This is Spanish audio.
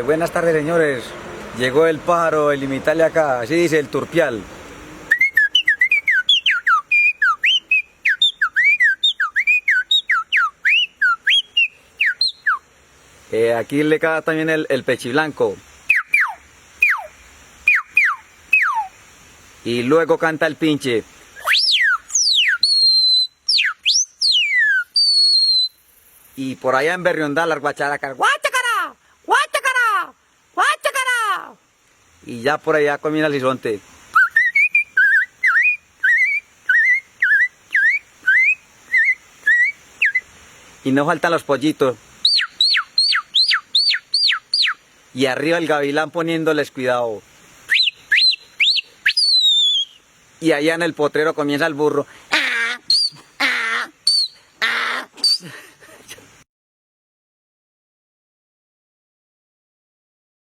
Buenas tardes, señores. Llegó el pájaro, el imitale acá, así dice el turpial. Aquí le cae también el pechiblanco. Y luego canta el pinche. Y por allá en Berriondal, las guacharacas. ¡Guachacara! ¡Guachacara! ¡Guachacara! Y ya por allá comienza el bisonte. Y no faltan los pollitos. Y arriba el gavilán poniéndoles cuidado. Y allá en el potrero comienza el burro.